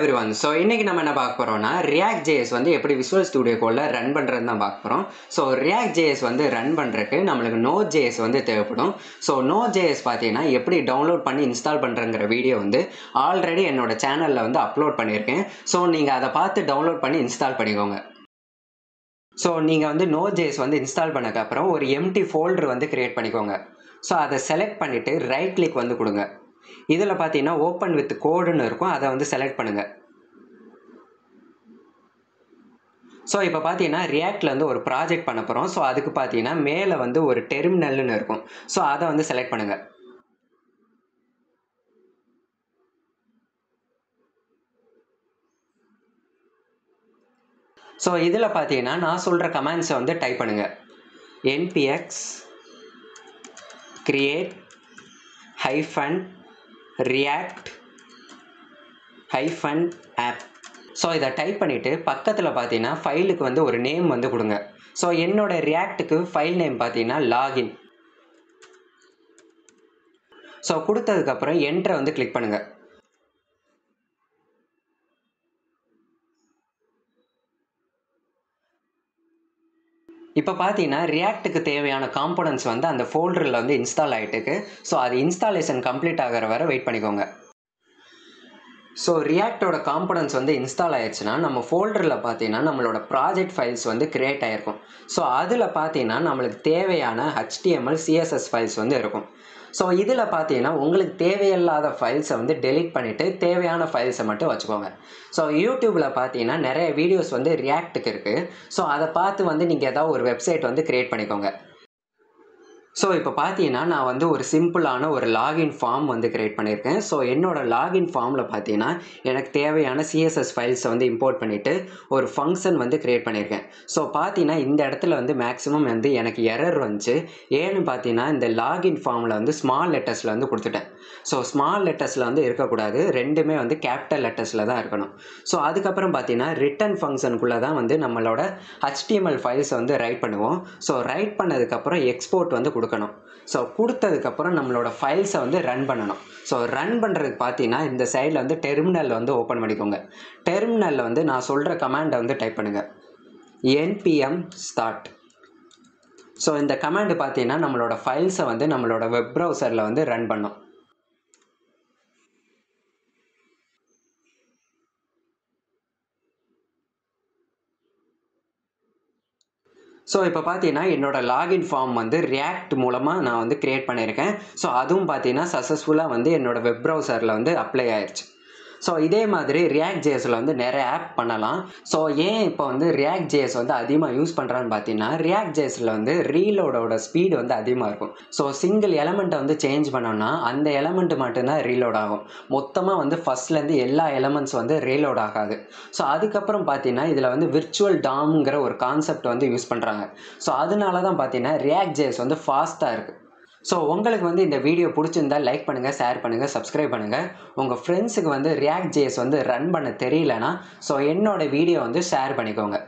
everyone. So இன்னைக்கு நம்ம என்ன பார்க்க போறோம்னா React.js வந்து எப்படி Visual Studio Codeல ரன் பண்றதுன்னு தான் பார்க்க போறோம். So React.js வந்து ரன் பண்றதுக்கு நமக்கு Node.js வந்து தேவைப்படும். So Node.js பார்த்தீங்கன்னா எப்படி டவுன்லோட் பண்ணி இன்ஸ்டால் பண்றங்கற வீடியோ வந்து ஆல்ரெடி என்னோட சேனல்ல வந்து அப்லோட் பண்ணியிருக்கேன். So நீங்க அதை பார்த்து டவுன்லோட் பண்ணி இன்ஸ்டால் பண்ணிக்கோங்க. So நீங்க வந்து Node.js வந்து இன்ஸ்டால் பண்ணதுக்கு அப்புறம் ஒரு empty folder வந்து கிரியேட் பண்ணிக்கோங்க. So அதை செலக்ட் பண்ணிட்டு ரைட் கிளிக் வந்து கொடுங்க. இதில் பார்த்தீங்கன்னா ஓப்பன் வித் கோடுன்னு இருக்கும், அதை வந்து செலக்ட் பண்ணுங்க. ஸோ இப்போ பார்த்தீங்கன்னா ரியாக்டில் வந்து ஒரு ப்ராஜெக்ட் பண்ண போகிறோம். ஸோ அதுக்கு பார்த்தீங்கன்னா மேலே வந்து ஒரு டெர்மினல்னு இருக்கும். ஸோ அதை வந்து செலக்ட் பண்ணுங்க. ஸோ இதில் பார்த்தீங்கன்னா நான் சொல்கிற கமாண்ட்ஸை வந்து டைப் பண்ணுங்க. npx create -react -app. So இதை டைப் பண்ணிவிட்டு பக்கத்தில் பார்த்தீங்கன்னா ஃபைலுக்கு வந்து ஒரு நேம் வந்து கொடுங்க. ஸோ என்னோட ரியாக்டுக்கு ஃபைல் நேம் பார்த்தீங்கன்னா லாகின். ஸோ கொடுத்ததுக்கப்புறம் என்டரை வந்து கிளிக் பண்ணுங்கள். இப்போ பார்த்தீங்கன்னா ரியாக்டுக்கு தேவையான காம்போனன்ட்ஸ் வந்து அந்த ஃபோல்டரில் வந்து இன்ஸ்டால் ஆகிட்டுருக்கு. ஸோ அது இன்ஸ்டாலேஷன் கம்ப்ளீட் ஆகிற வரை வெயிட் பண்ணிக்கோங்க. ஸோ ரியாக்டோட காம்போனன்ட்ஸ் வந்து இன்ஸ்டால் ஆயிடுச்சுன்னா நம்ம ஃபோல்டரில் பார்த்தீங்கன்னா நம்மளோட ப்ராஜெக்ட் ஃபைல்ஸ் வந்து கிரியேட் ஆகிருக்கும். ஸோ அதில் பார்த்தீங்கன்னா நம்மளுக்கு தேவையான HTML CSS ஃபைல்ஸ் வந்து இருக்கும். ஸோ இதில் பார்த்தீங்கன்னா உங்களுக்கு தேவையில்லாத ஃபைல்ஸை வந்து டெலீட் பண்ணிவிட்டு தேவையான ஃபைல்ஸை மட்டும் வச்சுக்கோங்க. ஸோ யூடியூப்பில் பார்த்தீங்கன்னா நிறைய வீடியோஸ் வந்து ரியாக்டுக்கு இருக்குது. ஸோ அதை பார்த்து வந்து நீங்கள் ஏதாவது ஒரு வெப்சைட் வந்து கிரியேட் பண்ணிக்கோங்க. ஸோ இப்போ பார்த்தீங்கன்னா நான் வந்து ஒரு சிம்பிளான ஒரு லாகின் ஃபார்ம் வந்து கிரியேட் பண்ணியிருக்கேன். ஸோ என்னோட லாகின் ஃபார்மில் பார்த்தீங்கன்னா எனக்கு தேவையான CSS ஃபைல்ஸை வந்து இம்போர்ட் பண்ணிவிட்டு ஒரு ஃபங்க்ஷன் வந்து கிரியேட் பண்ணியிருக்கேன். ஸோ பார்த்தீங்கன்னா இந்த இடத்துல வந்து மேக்ஸிமம் வந்து எனக்கு எரர் வந்துச்சு. ஏன்னு பார்த்தீங்கன்னா இந்த லாகின் ஃபார்மில் வந்து ஸ்மால் லெட்டர்ஸில் வந்து கொடுத்துட்டேன். ஸோ ஸ்மால் லெட்டர்ஸில் வந்து இருக்கக்கூடாது, ரெண்டுமே வந்து கேபிட்டல் லெட்டர்ஸில் தான் இருக்கணும். ஸோ அதுக்கப்புறம் பார்த்தீங்கன்னா ரிட்டன் ஃபங்க்ஷனுக்குள்ளே தான் வந்து நம்மளோட HTML ஃபைல்ஸை வந்து ரைட் பண்ணுவோம். ஸோ ரைட் பண்ணதுக்கப்புறம் எக்ஸ்போர்ட் வந்து கொடுக்கணும். ஸோ கொடுத்ததுக்கப்புறம் நம்மளோட ஃபைல்ஸை வந்து ரன் பண்ணணும். ஸோ ரன் பண்ணுறதுக்கு பார்த்தீங்கன்னா இந்த சைடில் வந்து டெர்மினலில் வந்து ஓப்பன் பண்ணிக்கோங்க. டெர்மினலில் வந்து நான் சொல்கிற கமாண்டை வந்து டைப் பண்ணுங்கள். npm start. ஸோ இந்த கமாண்டு பார்த்தீங்கன்னா நம்மளோட ஃபைல்ஸை வந்து நம்மளோட வெப் ப்ரௌசரில் வந்து ரன் பண்ணும். ஸோ இப்போ பார்த்தீங்கன்னா என்னோட லாகின் ஃபார்ம் வந்து ரியாக்ட் மூலமாக நான் வந்து கிரியேட் பண்ணியிருக்கேன். ஸோ அதுவும் பார்த்தீங்கன்னா சக்ஸஸ்ஃபுல்லாக வந்து என்னோட வெப் ப்ரௌசரில் வந்து அப்ளை ஆயிடுச்சு. ஸோ இதே மாதிரி React.jsல வந்து நிறைய ஆப் பண்ணலாம். ஸோ ஏன் இப்போ வந்து React.js வந்து அதிகமாக யூஸ் பண்ணுறான்னு பார்த்தீங்கன்னா React.jsல வந்து ரீலோடோட ஸ்பீடு வந்து அதிகமாக இருக்கும். ஸோ சிங்கிள் எலமெண்ட்டை வந்து சேஞ்ச் பண்ணோம்னா அந்த எலமெண்ட் மட்டும்தான் ரீலோட் ஆகும். மொத்தமாக வந்து ஃபஸ்ட்லேருந்து எல்லா எலமெண்ட்ஸ் வந்து ரீலோட் ஆகாது. ஸோ அதுக்கப்புறம் பார்த்தீங்கன்னா இதில் வந்து விர்ச்சுவல் டாம்ங்கிற ஒரு கான்செப்ட் வந்து யூஸ் பண்ணுறாங்க. ஸோ அதனால தான் பார்த்தீங்கன்னா React.js வந்து ஃபாஸ்ட்டாக இருக்குது. ஸோ உங்களுக்கு வந்து இந்த வீடியோ பிடிச்சிருந்தா லைக் பண்ணுங்கள், ஷேர் பண்ணுங்கள், சப்ஸ்கிரைப் பண்ணுங்கள். உங்கள் ஃப்ரெண்ட்ஸுக்கு வந்து React.js வந்து ரன் பண்ண தெரியலனா ஸோ என்னோட வீடியோ வந்து ஷேர் பண்ணிக்கோங்க.